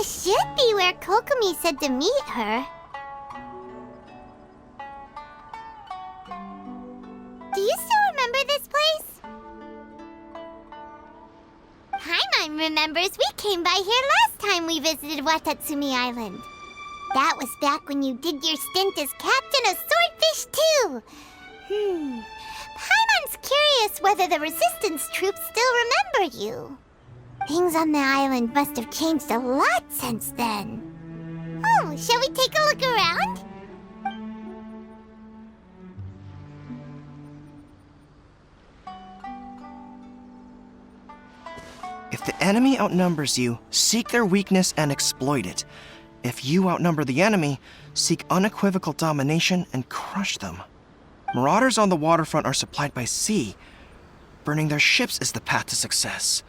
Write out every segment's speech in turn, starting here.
This should be where Kokomi said to meet her. Do you still remember this place? Paimon remembers we came by here last time we visited Watatsumi Island. That was back when you did your stint as captain of Swordfish too. Paimon's curious whether the Resistance troops still remember you. Things on the island must have changed a lot since then. Oh, shall we take a look around? If the enemy outnumbers you, seek their weakness and exploit it. If you outnumber the enemy, seek unequivocal domination and crush them. Marauders on the waterfront are supplied by sea. Burning their ships is the path to success.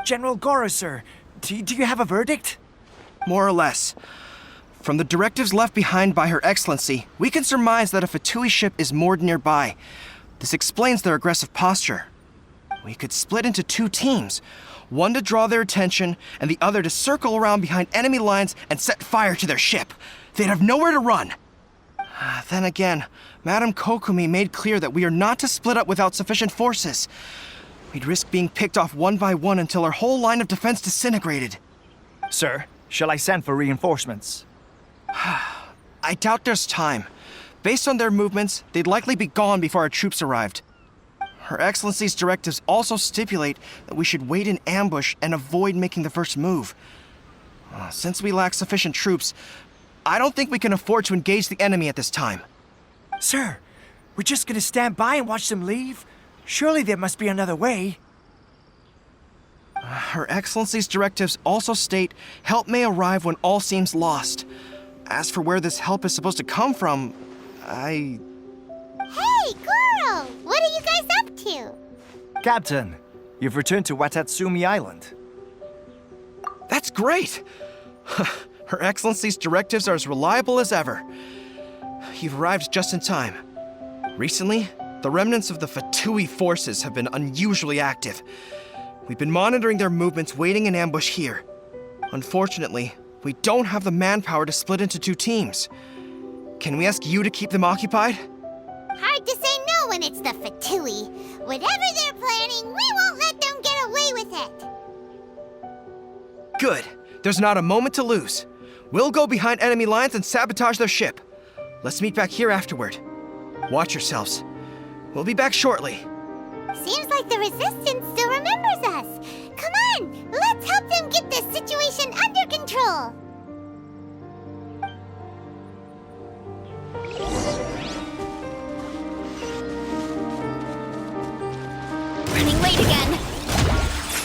General Goro, sir, do you have a verdict? More or less. From the directives left behind by Her Excellency, we can surmise that a Fatui ship is moored nearby. This explains their aggressive posture. We could split into 2 teams, one to draw their attention and the other to circle around behind enemy lines and set fire to their ship. They'd have nowhere to run. Then again, Madame Kokomi made clear that we are not to split up without sufficient forces. We'd risk being picked off one by one until our whole line of defense disintegrated. Sir, shall I send for reinforcements? I doubt there's time. Based on their movements, they'd likely be gone before our troops arrived. Her Excellency's directives also stipulate that we should wait in ambush and avoid making the first move. Since we lack sufficient troops, I don't think we can afford to engage the enemy at this time. Sir, we're just gonna stand by and watch them leave? Surely there must be another way. Her Excellency's directives also state help may arrive when all seems lost. As for where this help is supposed to come from, Hey, Goro! What are you guys up to? Captain, you've returned to Watatsumi Island. That's great! Her Excellency's directives are as reliable as ever. You've arrived just in time. Recently, the remnants of the Fatui forces have been unusually active. We've been monitoring their movements, waiting in ambush here. Unfortunately, we don't have the manpower to split into 2 teams. Can we ask you to keep them occupied? Hard to say no when it's the Fatui. Whatever they're planning, we won't let them get away with it. Good. There's not a moment to lose. We'll go behind enemy lines and sabotage their ship. Let's meet back here afterward. Watch yourselves. We'll be back shortly. Seems like the Resistance still remembers us. Come on, let's help them get this situation under control. Running late again.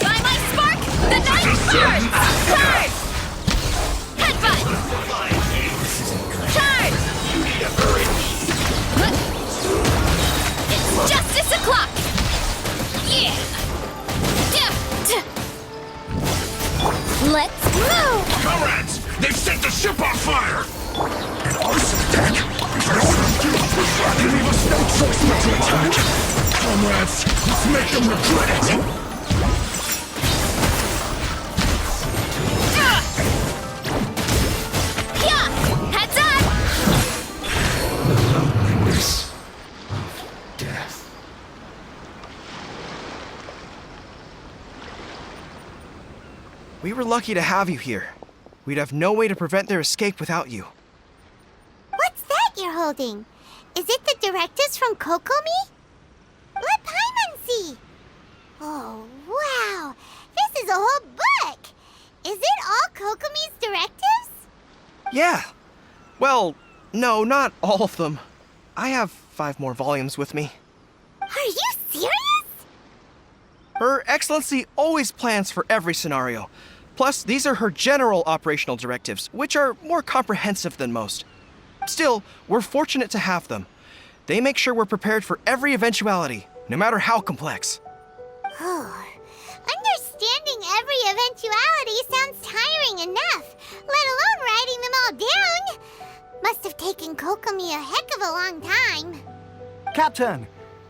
By my spark, the night burns! Charge! Headbutt! Charge! It's justice o'clock! Yeah! Let's move! Comrades! They've set the ship on fire! An arson attack? They leave us no choice but to attack! Comrades, let's make them regret it! Yeah! Heads up! Death. We were lucky to have you here. We'd have no way to prevent their escape without you. What's that you're holding? Is it the directives from Kokomi? Let Paimon see. Oh, wow. This is a whole book. Is it all Kokomi's directives? Yeah. Well, no, not all of them. I have 5 more volumes with me. Are you serious? Her Excellency always plans for every scenario. Plus, these are her general operational directives, which are more comprehensive than most. Still, we're fortunate to have them. They make sure we're prepared for every eventuality, no matter how complex. Oh, understanding every eventuality sounds tiring enough, let alone writing them all down. Must have taken Kokomi a heck of a long time. Captain,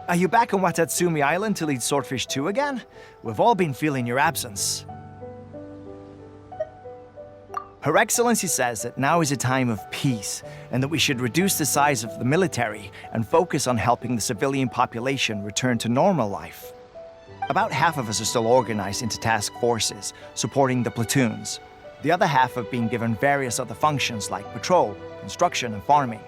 are you back on Watatsumi Island to lead Swordfish 2 again? We've all been feeling your absence. Her Excellency says that now is a time of peace and that we should reduce the size of the military and focus on helping the civilian population return to normal life. About half of us are still organized into task forces, supporting the platoons. The other half have been given various other functions like patrol, construction, and farming.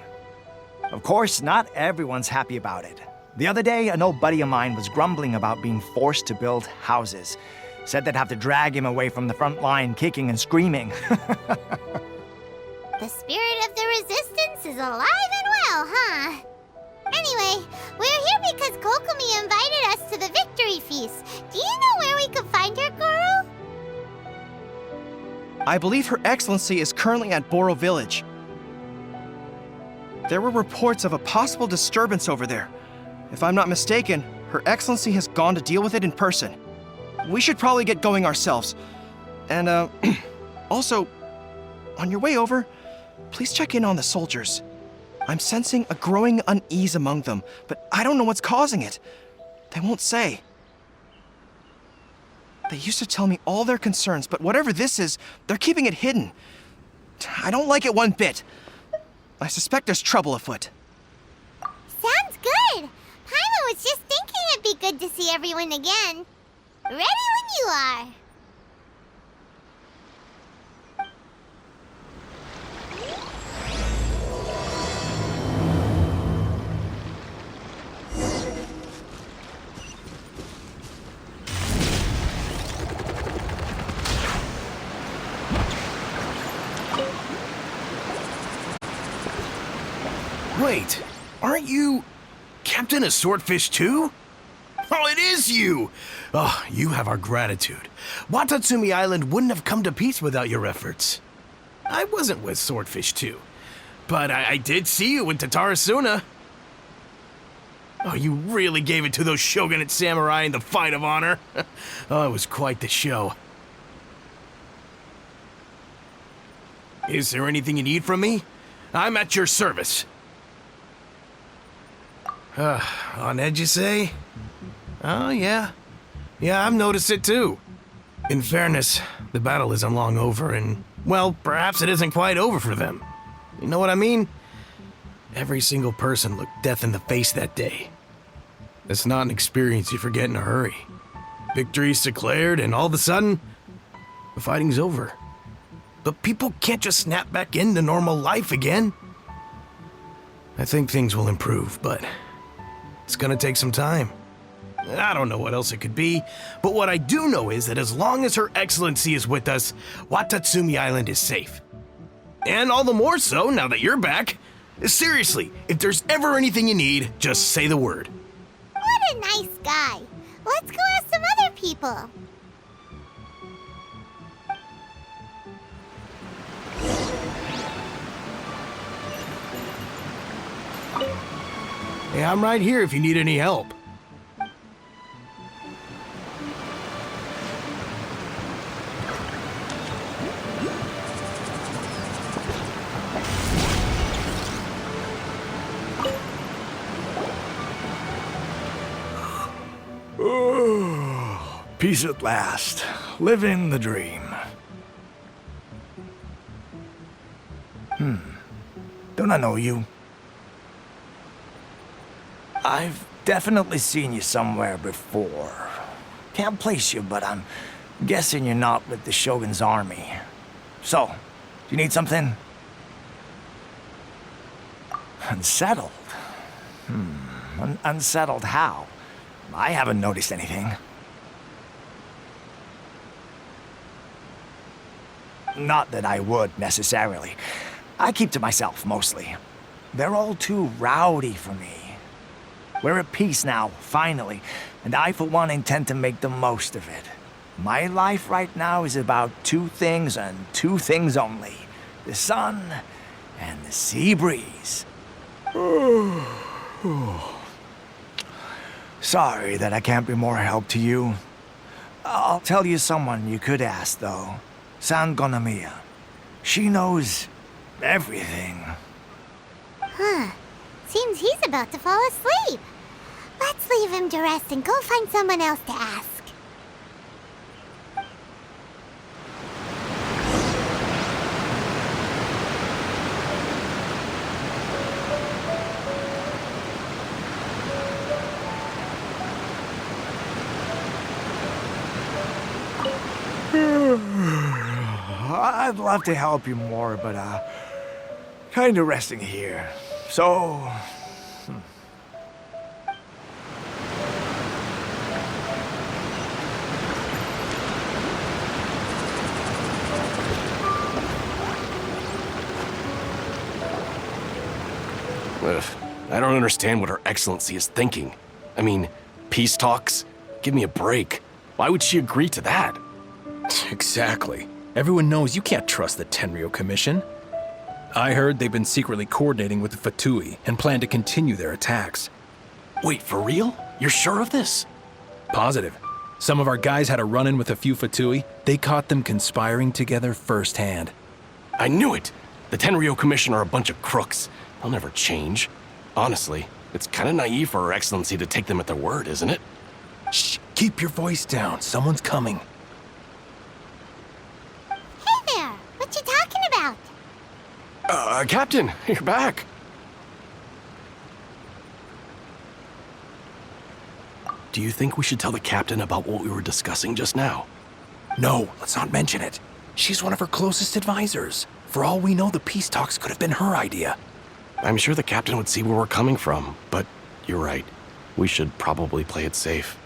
Of course, not everyone's happy about it. The other day, an old buddy of mine was grumbling about being forced to build houses. Said they'd have to drag him away from the front line, kicking and screaming. The spirit of the resistance is alive and well, huh? Anyway, we're here because Kokomi invited us to the victory feast. Do you know where we could find her, Goro? I believe Her Excellency is currently at Boro Village. There were reports of a possible disturbance over there. If I'm not mistaken, Her Excellency has gone to deal with it in person. We should probably get going ourselves. And, also, on your way over, please check in on the soldiers. I'm sensing a growing unease among them, but I don't know what's causing it. They won't say. They used to tell me all their concerns, but whatever this is, they're keeping it hidden. I don't like it one bit. I suspect there's trouble afoot. Sounds good. Paimon was just thinking it'd be good to see everyone again. Ready when you are. Wait, aren't you Captain of Swordfish too? Oh, it is you! Oh, you have our gratitude. Watatsumi Island wouldn't have come to peace without your efforts. I wasn't with Swordfish 2, but I did see you with Tatarasuna. Oh, you really gave it to those Shogunate samurai in the fight of honor. Oh, it was quite the show. Is there anything you need from me? I'm at your service. On edge, you say? Oh, yeah. Yeah, I've noticed it too. In fairness, the battle isn't long over, and, well, perhaps it isn't quite over for them. You know what I mean? Every single person looked death in the face that day. It's not an experience you forget in a hurry. Victory's declared, and all of a sudden, the fighting's over. But people can't just snap back into normal life again. I think things will improve, but it's gonna take some time. I don't know what else it could be, but what I do know is that as long as Her Excellency is with us, Watatsumi Island is safe. And all the more so now that you're back. Seriously, if there's ever anything you need, just say the word. What a nice guy. Let's go ask some other people. Hey, I'm right here if you need any help. Peace at last. Living the dream. Don't I know you? I've definitely seen you somewhere before. Can't place you, but I'm guessing you're not with the Shogun's army. So, do you need something? Unsettled? Unsettled how? I haven't noticed anything. Not that I would, necessarily. I keep to myself, mostly. They're all too rowdy for me. We're at peace now, finally, and I, for one, intend to make the most of it. My life right now is about two things and two things only. The sun and the sea breeze. Sorry that I can't be more help to you. I'll tell you someone you could ask, though. San Gonamiya. She knows everything. Huh. Seems he's about to fall asleep. Let's leave him to rest and go find someone else to ask. I'd love to help you more, but, kinda resting here. So, Ugh, I don't understand what Her Excellency is thinking. I mean, peace talks? Give me a break. Why would she agree to that? Exactly. Everyone knows you can't trust the Tenryo Commission. I heard they've been secretly coordinating with the Fatui and plan to continue their attacks. Wait, for real? You're sure of this? Positive. Some of our guys had a run-in with a few Fatui. They caught them conspiring together firsthand. I knew it! The Tenryo Commission are a bunch of crooks. They'll never change. Honestly, it's kind of naive for Her Excellency to take them at their word, isn't it? Shh, keep your voice down. Someone's coming. Hey there! What you talking about? Captain, you're back. Do you think we should tell the captain about what we were discussing just now? No, let's not mention it. She's one of her closest advisors. For all we know, the peace talks could have been her idea. I'm sure the captain would see where we're coming from, but you're right. We should probably play it safe.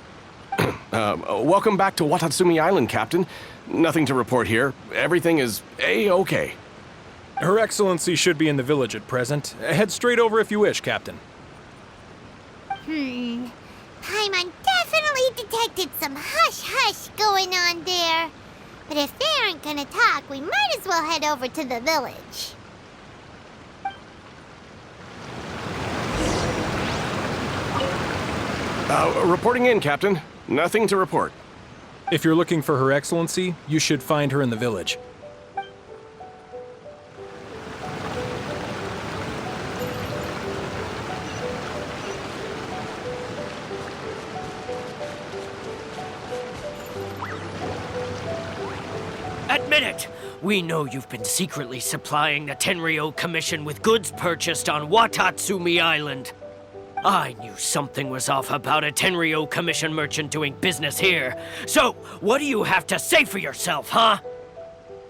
Welcome back to Watatsumi Island, Captain. Nothing to report here. Everything is A-okay. Her Excellency should be in the village at present. Head straight over if you wish, Captain. Paimon definitely detected some hush-hush going on there. But if they aren't gonna talk, we might as well head over to the village. Reporting in, Captain. Nothing to report. If you're looking for Her Excellency, you should find her in the village. Admit it! We know you've been secretly supplying the Tenryo Commission with goods purchased on Watatsumi Island. I knew something was off about a Tenryo Commission merchant doing business here. So, what do you have to say for yourself, huh?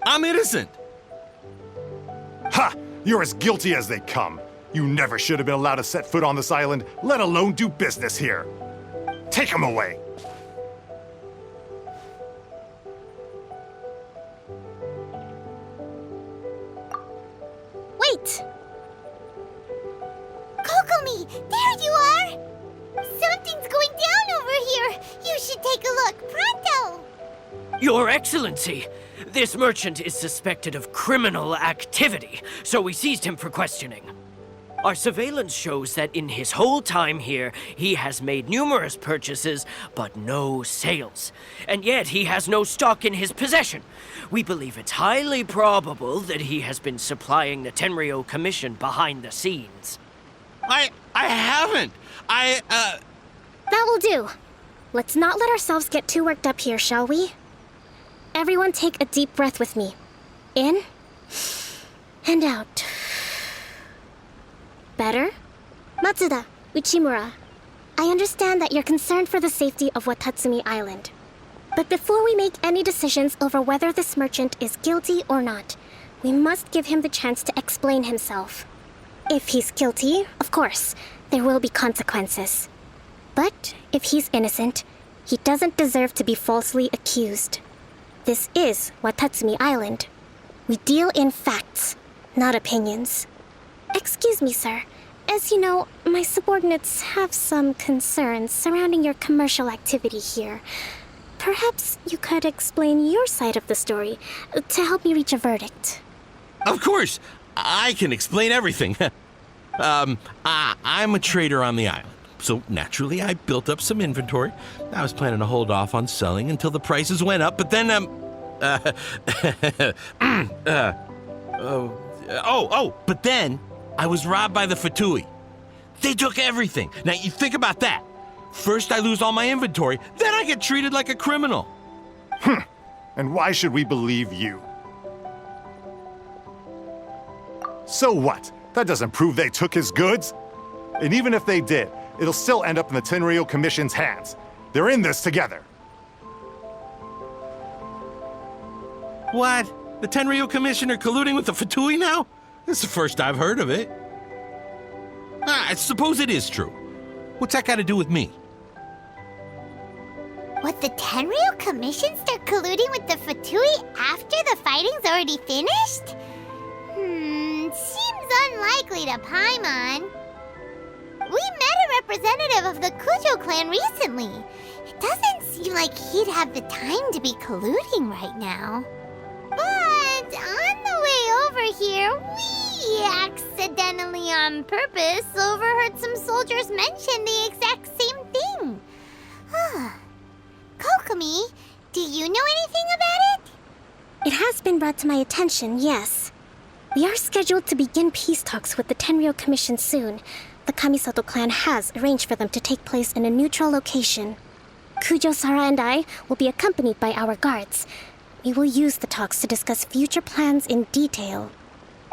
I'm innocent. Ha! You're as guilty as they come. You never should have been allowed to set foot on this island, let alone do business here. Take him away. Wait! Kokomi, there you are! Something's going down over here! You should take a look, pronto! Your Excellency, this merchant is suspected of criminal activity, so we seized him for questioning. Our surveillance shows that in his whole time here, he has made numerous purchases, but no sales. And yet he has no stock in his possession. We believe it's highly probable that he has been supplying the Tenryo Commission behind the scenes. I haven't. That will do. Let's not let ourselves get too worked up here, shall we? Everyone take a deep breath with me. In and out. Better? Matsuda, Uchimura, I understand that you're concerned for the safety of Watatsumi Island. But before we make any decisions over whether this merchant is guilty or not, we must give him the chance to explain himself. If he's guilty, of course, there will be consequences. But if he's innocent, he doesn't deserve to be falsely accused. This is Watatsumi Island. We deal in facts, not opinions. Excuse me, sir. As you know, my subordinates have some concerns surrounding your commercial activity here. Perhaps you could explain your side of the story to help me reach a verdict. Of course, I can explain everything. I'm a trader on the island, so naturally I built up some inventory. I was planning to hold off on selling until the prices went up, but then, but then I was robbed by the Fatui. They took everything. Now, you think about that. First I lose all my inventory, then I get treated like a criminal. And why should we believe you? So what? That doesn't prove they took his goods. And even if they did, it'll still end up in the Tenryo Commission's hands. They're in this together. What? The Tenryo Commission are colluding with the Fatui now? This is the first I've heard of it. I suppose it is true. What's that got to do with me? Would the Tenryo Commission start colluding with the Fatui after the fighting's already finished? Seems unlikely to Paimon. We met a representative of the Kujo clan recently. It doesn't seem like he'd have the time to be colluding right now. But on the way over here, we accidentally on purpose overheard some soldiers mention the exact same thing. Kokomi, do you know anything about it? It has been brought to my attention, yes. We are scheduled to begin peace talks with the Tenryo Commission soon. The Kamisato clan has arranged for them to take place in a neutral location. Kujo, Sara, and I will be accompanied by our guards. We will use the talks to discuss future plans in detail.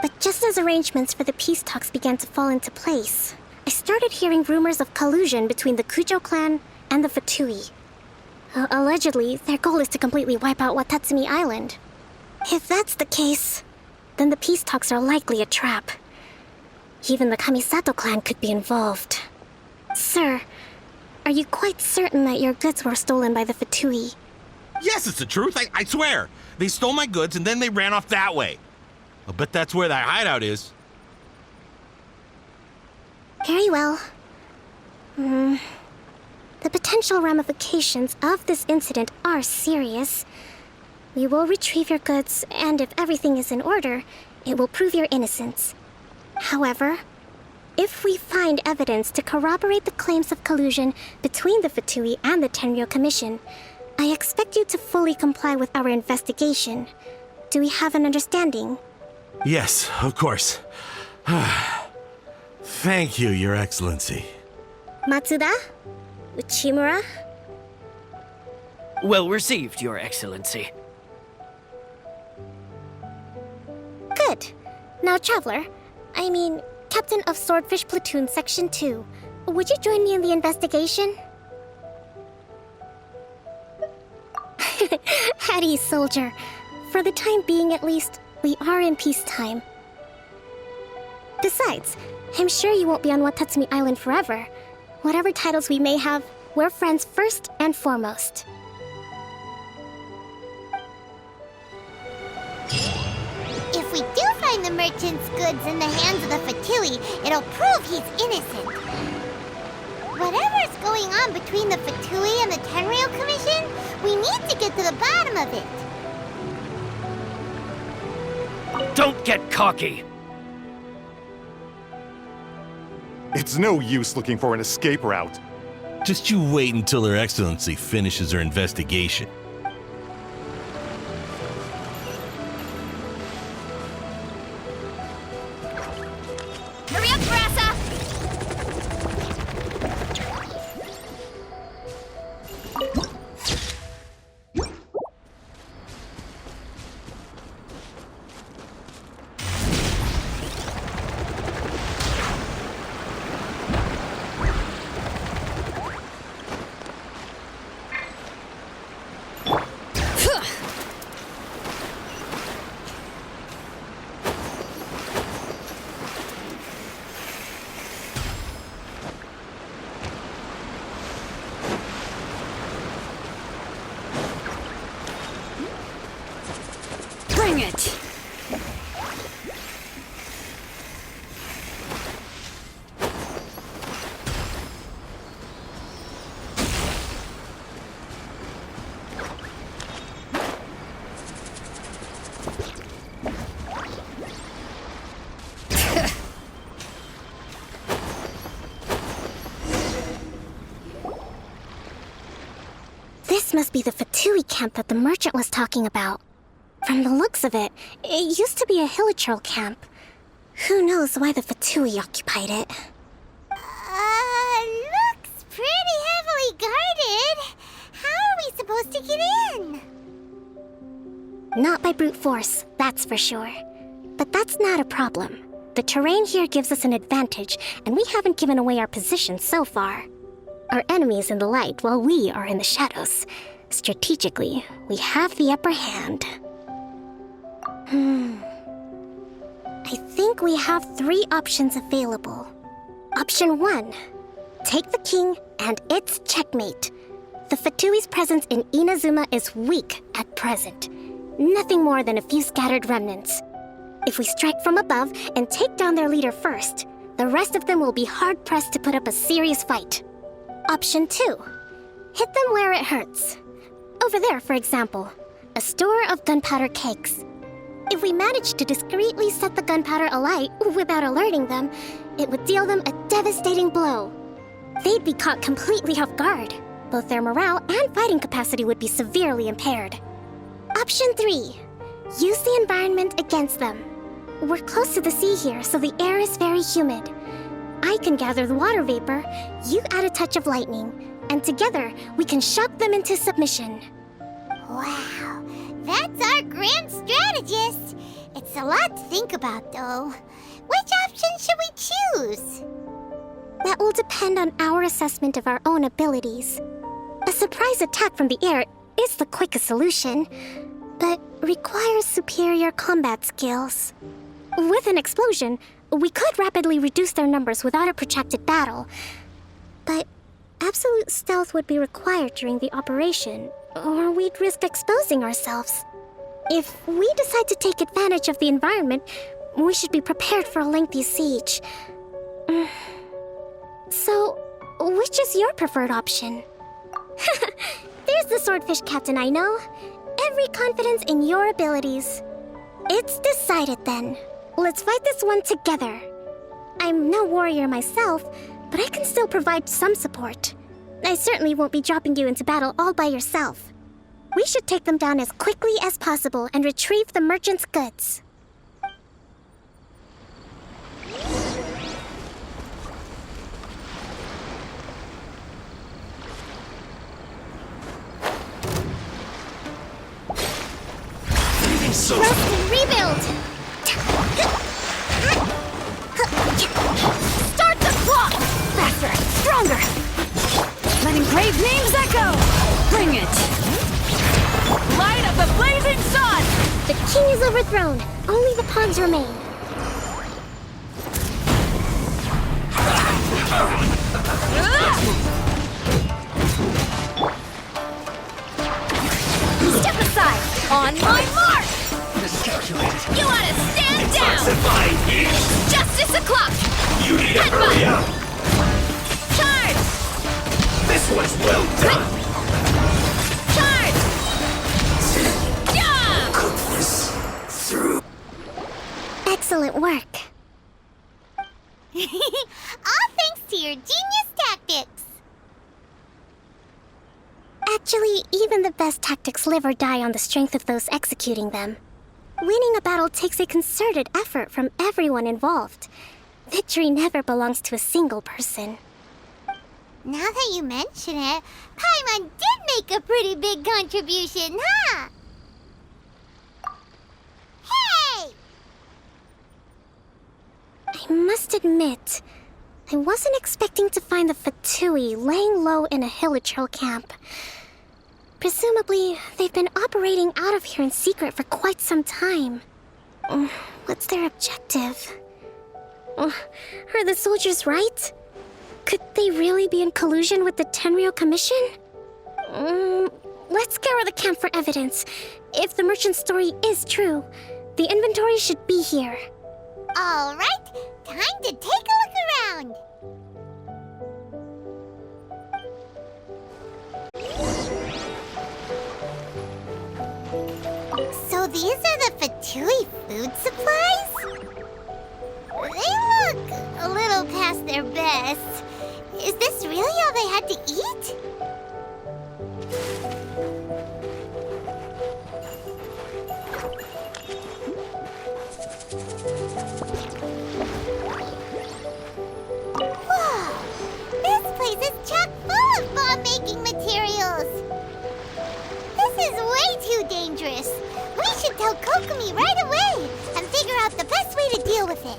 But just as arrangements for the peace talks began to fall into place, I started hearing rumors of collusion between the Kujo clan and the Fatui. Allegedly, their goal is to completely wipe out Watatsumi Island. If that's the case, then the peace talks are likely a trap. Even the Kamisato clan could be involved. Sir, are you quite certain that your goods were stolen by the Fatui? Yes, it's the truth. I swear. They stole my goods and then they ran off that way. I'll bet that's where that hideout is. Very well. The potential ramifications of this incident are serious. We will retrieve your goods, and if everything is in order, it will prove your innocence. However, if we find evidence to corroborate the claims of collusion between the Fatui and the Tenryo Commission, I expect you to fully comply with our investigation. Do we have an understanding? Yes, of course. Thank you, Your Excellency. Matsuda? Uchimura? Well received, Your Excellency. Good. Now, Traveler, Captain of Swordfish Platoon Section 2, would you join me in the investigation? At ease, soldier. For the time being, at least, we are in peacetime. Besides, I'm sure you won't be on Watatsumi Island forever. Whatever titles we may have, we're friends first and foremost. If we do find the merchant's goods in the hands of the Fatui, it'll prove he's innocent. Whatever's going on between the Fatui and the Tenryo Commission, we need to get to the bottom of it. Don't get cocky! It's no use looking for an escape route. Just you wait until Her Excellency finishes her investigation. Hurry up, Grassa! Bring it! This must be the Fatui camp that the merchant was talking about. From the looks of it, it used to be a hilichurl camp. Who knows why the Fatui occupied it? Looks pretty heavily guarded. How are we supposed to get in? Not by brute force, that's for sure. But that's not a problem. The terrain here gives us an advantage, and we haven't given away our position so far. Our enemy is in the light while we are in the shadows. Strategically, we have the upper hand. I think we have 3 options available. Option 1. Take the king, and it's checkmate. The Fatui's presence in Inazuma is weak at present. Nothing more than a few scattered remnants. If we strike from above and take down their leader first, the rest of them will be hard-pressed to put up a serious fight. Option 2. Hit them where it hurts. Over there, for example, a store of gunpowder cakes. If we manage to discreetly set the gunpowder alight without alerting them, it would deal them a devastating blow. They'd be caught completely off guard. Both their morale and fighting capacity would be severely impaired. Option 3. Use the environment against them. We're close to the sea here, so the air is very humid. I can gather the water vapor, you add a touch of lightning, and together we can shock them into submission. Wow, that's our grand strategist. It's a lot to think about, though. Which option should we choose? That will depend on our assessment of our own abilities. A surprise attack from the air is the quickest solution, but requires superior combat skills. With an explosion, we could rapidly reduce their numbers without a protracted battle, but absolute stealth would be required during the operation, or we'd risk exposing ourselves. If we decide to take advantage of the environment, we should be prepared for a lengthy siege. So, which is your preferred option? There's the swordfish captain I know. Every confidence in your abilities. It's decided then. Let's fight this one together. I'm no warrior myself, but I can still provide some support. I certainly won't be dropping you into battle all by yourself. We should take them down as quickly as possible and retrieve the merchant's goods. Roast and rebuild! Start the clock! Faster, stronger! Letting brave names echo! Bring it! Light up the blazing sun! The king is overthrown. Only the pawns remain. Step aside! On my mark! You want to stand down! Justice o'clock! You need to hurry up! Charge! This was well done! Charge! Yeah! Cook this through. Excellent work. All thanks to your genius tactics. Actually, even the best tactics live or die on the strength of those executing them. Winning a battle takes a concerted effort from everyone involved. Victory never belongs to a single person. Now that you mention it, Paimon did make a pretty big contribution, huh? Hey! I must admit, I wasn't expecting to find the Fatui laying low in a Hilichurl camp. Presumably, they've been operating out of here in secret for quite some time. What's their objective? Are the soldiers right? Could they really be in collusion with the Tenryou Commission? Let's scour the camp for evidence. If the merchant's story is true, the inventory should be here. All right, time to take a look around. So these are the Fatui food supplies? They look a little past their best. Is this really all they had to eat? Whoa! This place is chock full of bomb-making materials! This is way too dangerous! We should tell Kokomi right away and figure out the best way to deal with it.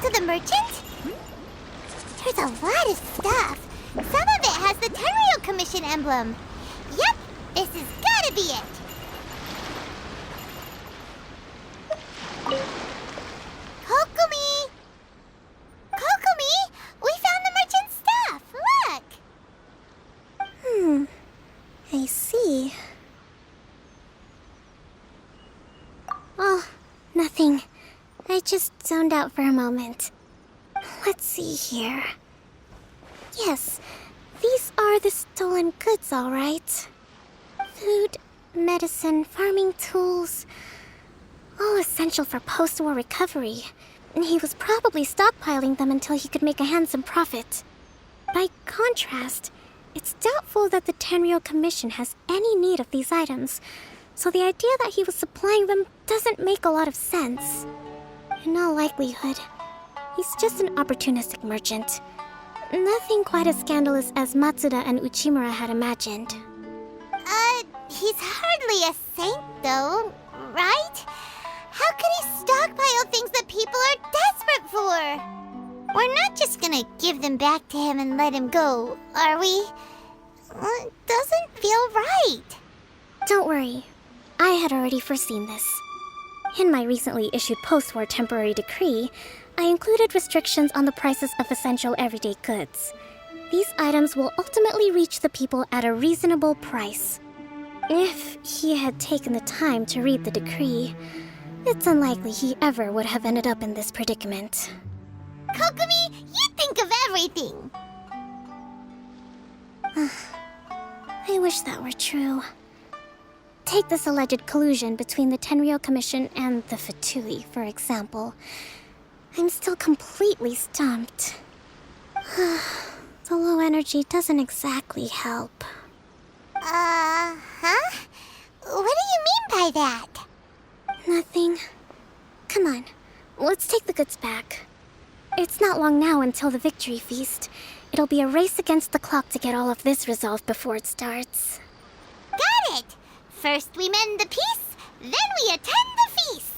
to the merchant? There's a lot of stuff. Some of it has the Tenryou Commission emblem. Yep, this has gotta be it. Kokumi! Kokumi! We found the merchant's stuff! Look! I see. Oh, nothing. I just zoned out for a moment. Let's see here. Yes, these are the stolen goods, all right. Food, medicine, farming tools. All essential for post-war recovery. He was probably stockpiling them until he could make a handsome profit. By contrast, it's doubtful that the Tenryou Commission has any need of these items, so the idea that he was supplying them doesn't make a lot of sense. In all likelihood, he's just an opportunistic merchant. Nothing quite as scandalous as Matsuda and Uchimura had imagined. He's hardly a saint, though, right? How could he stockpile things that people are desperate for? We're not just gonna give them back to him and let him go, are we? It doesn't feel right. Don't worry. I had already foreseen this. In my recently issued post-war temporary decree, I included restrictions on the prices of essential everyday goods. These items will ultimately reach the people at a reasonable price. If he had taken the time to read the decree, it's unlikely he ever would have ended up in this predicament. Kokumi, you think of everything! I wish that were true. Take this alleged collusion between the Tenryou Commission and the Fatui, for example. I'm still completely stumped. The low energy doesn't exactly help. Huh? What do you mean by that? Nothing. Come on, let's take the goods back. It's not long now until the victory feast. It'll be a race against the clock to get all of this resolved before it starts. Got it! First we mend the peace, then we attend the feast!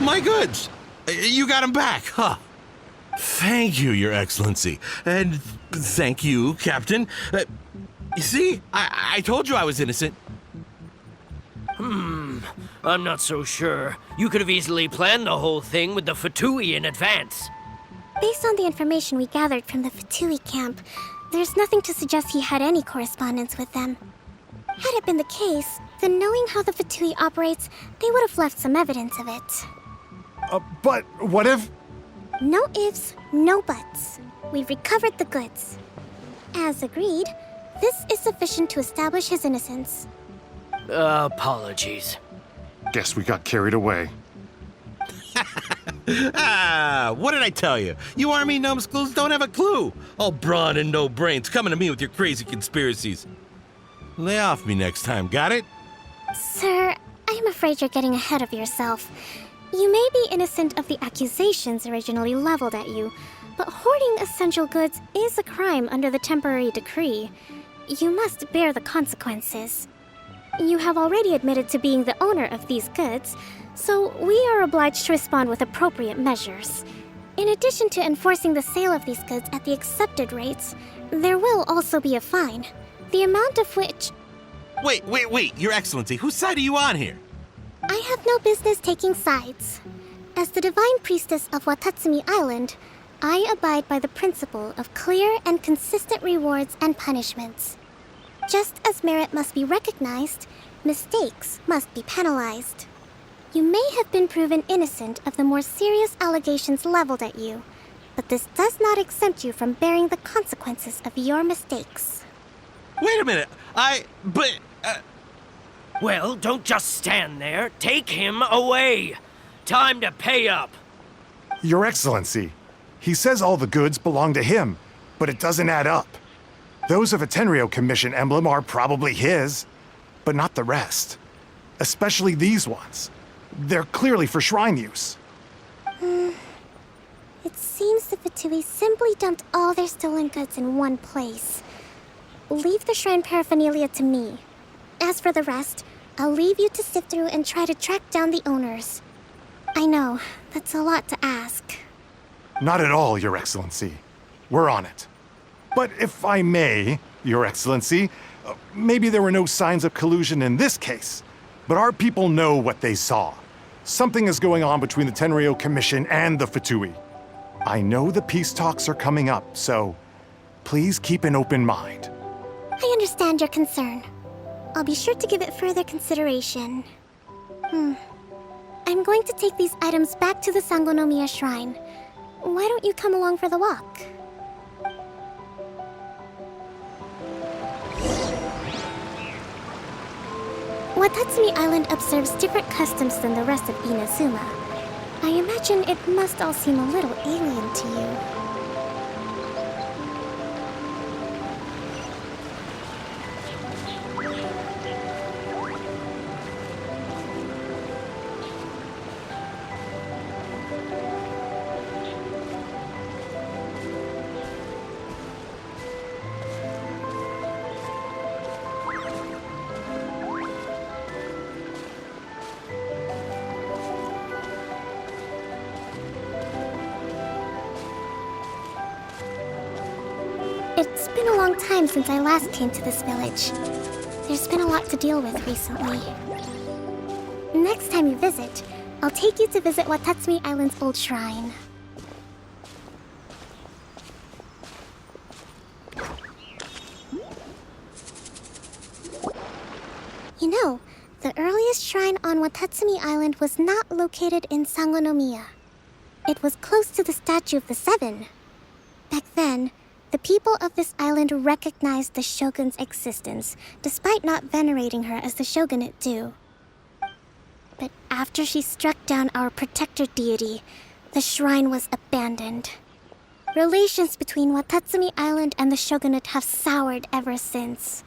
My goods! You got them back, huh? Thank you, Your Excellency. And thank you, Captain. You see, I told you I was innocent. I'm not so sure. You could have easily planned the whole thing with the Fatui in advance. Based on the information we gathered from the Fatui camp, there's nothing to suggest he had any correspondence with them. Had it been the case, then knowing how the Fatui operates, they would have left some evidence of it. But what if... No ifs, no buts. We've recovered the goods. As agreed, this is sufficient to establish his innocence. Apologies. Guess we got carried away. What did I tell you? You army numbskulls don't have a clue. All brawn and no brains coming to me with your crazy conspiracies. Lay off me next time, got it? Sir, I'm afraid you're getting ahead of yourself. You may be innocent of the accusations originally leveled at you, but hoarding essential goods is a crime under the temporary decree. You must bear the consequences. You have already admitted to being the owner of these goods, so we are obliged to respond with appropriate measures. In addition to enforcing the sale of these goods at the accepted rates, there will also be a fine, the amount of which... Wait, Your Excellency, whose side are you on here? I have no business taking sides. As the Divine Priestess of Watatsumi Island, I abide by the principle of clear and consistent rewards and punishments. Just as merit must be recognized, mistakes must be penalized. You may have been proven innocent of the more serious allegations leveled at you, but this does not exempt you from bearing the consequences of your mistakes. Wait a minute. But. Well, don't just stand there. Take him away. Time to pay up. Your Excellency, he says all the goods belong to him, but it doesn't add up. Those of a Tenryo Commission emblem are probably his, but not the rest. Especially these ones. They're clearly for shrine use. It seems the Fatui simply dumped all their stolen goods in one place. Leave the shrine paraphernalia to me. As for the rest, I'll leave you to sift through and try to track down the owners. I know, that's a lot to ask. Not at all, Your Excellency. We're on it. But if I may, Your Excellency, maybe there were no signs of collusion in this case, but our people know what they saw. Something is going on between the Tenryo Commission and the Fatui. I know the peace talks are coming up, so please keep an open mind. I understand your concern. I'll be sure to give it further consideration. I'm going to take these items back to the Sangonomiya Shrine. Why don't you come along for the walk? Watatsumi Island observes different customs than the rest of Inazuma. I imagine it must all seem a little alien to you. It's been a long time since I last came to this village. There's been a lot to deal with recently. Next time you visit, I'll take you to visit Watatsumi Island's old shrine. You know, the earliest shrine on Watatsumi Island was not located in Sangonomiya. It was close to the Statue of the Seven. Back then, the people of this island recognized the shogun's existence, despite not venerating her as the shogunate do. But after she struck down our protector deity, the shrine was abandoned. Relations between Watatsumi Island and the shogunate have soured ever since.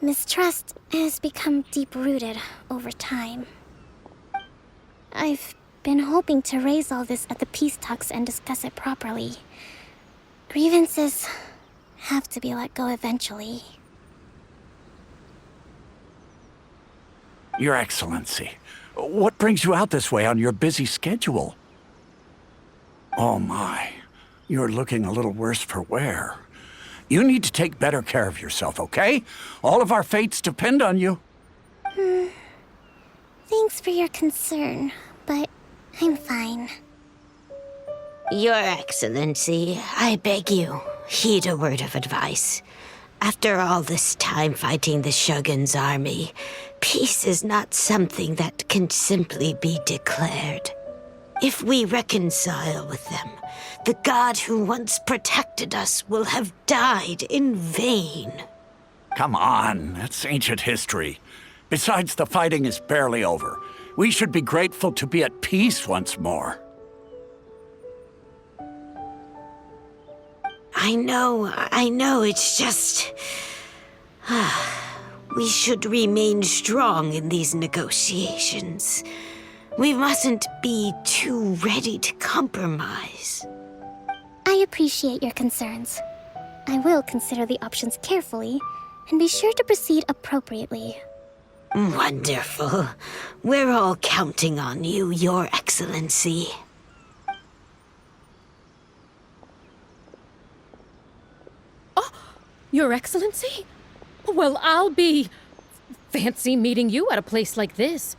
Mistrust has become deep-rooted over time. I've been hoping to raise all this at the peace talks and discuss it properly. Grievances have to be let go eventually. Your Excellency, what brings you out this way on your busy schedule? Oh my, you're looking a little worse for wear. You need to take better care of yourself, okay? All of our fates depend on you. Thanks for your concern, but I'm fine. Your Excellency, I beg you, heed a word of advice. After all this time fighting the Shogun's army, peace is not something that can simply be declared. If we reconcile with them, the god who once protected us will have died in vain. Come on, that's ancient history. Besides, the fighting is barely over. We should be grateful to be at peace once more. I know, it's just... we should remain strong in these negotiations. We mustn't be too ready to compromise. I appreciate your concerns. I will consider the options carefully and be sure to proceed appropriately. Wonderful. We're all counting on you, Your Excellency. Your Excellency? Well, I'll be... fancy meeting you at a place like this.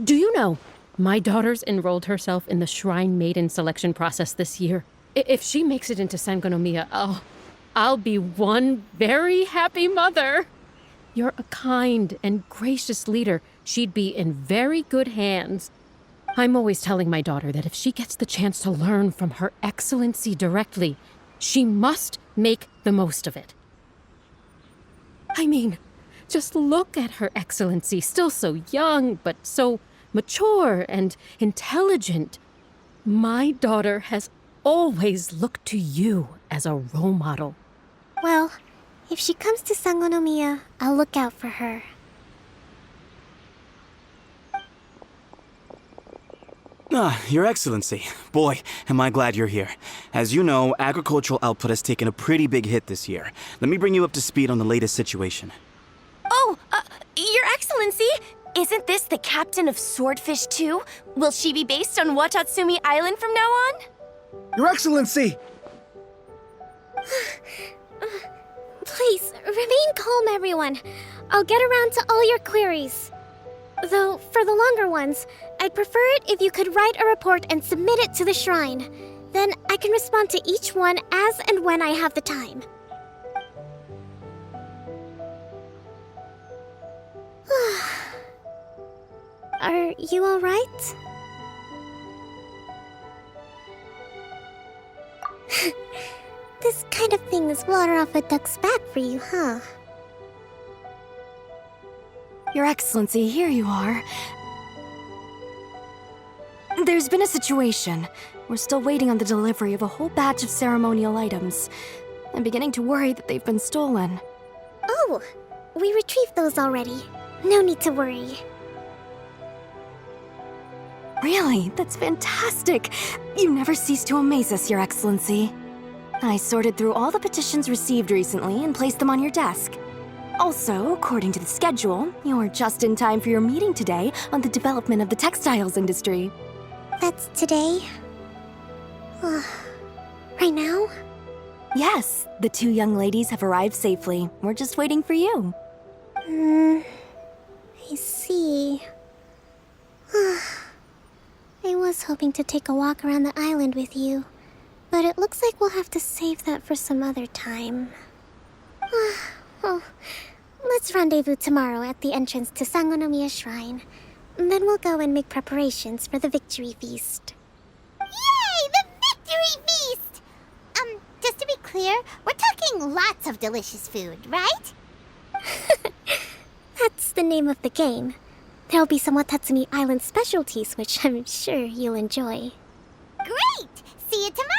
Do you know, my daughter's enrolled herself in the Shrine Maiden selection process this year. If she makes it into Sangonomiya, I'll be one very happy mother. You're a kind and gracious leader. She'd be in very good hands. I'm always telling my daughter that if she gets the chance to learn from Her Excellency directly, she must make the most of it. I mean, just look at Her Excellency, still so young, but so mature and intelligent. My daughter has always looked to you as a role model. Well, if she comes to Sangonomiya, I'll look out for her. Your Excellency. Boy, am I glad you're here. As you know, agricultural output has taken a pretty big hit this year. Let me bring you up to speed on the latest situation. Oh, Your Excellency! Isn't this the captain of Swordfish 2? Will she be based on Watatsumi Island from now on? Your Excellency! Please, remain calm, everyone. I'll get around to all your queries. Though, for the longer ones, I'd prefer it if you could write a report and submit it to the shrine. Then I can respond to each one as and when I have the time. Are you alright? This kind of thing is water off a duck's back for you, huh? Your Excellency, here you are. There's been a situation. We're still waiting on the delivery of a whole batch of ceremonial items. I'm beginning to worry that they've been stolen. Oh, we retrieved those already. No need to worry. Really? That's fantastic! You never cease to amaze us, Your Excellency. I sorted through all the petitions received recently and placed them on your desk. Also, according to the schedule, you're just in time for your meeting today on the development of the textiles industry. That's today? Right now? Yes, the two young ladies have arrived safely. We're just waiting for you. I see. I was hoping to take a walk around the island with you, but it looks like we'll have to save that for some other time. Well, let's rendezvous tomorrow at the entrance to Sangonomiya Shrine. Then we'll go and make preparations for the victory feast. Yay! The victory feast! Just to be clear, we're talking lots of delicious food, right? That's the name of the game. There'll be some Watatsumi Island specialties, which I'm sure you'll enjoy. Great! See you tomorrow!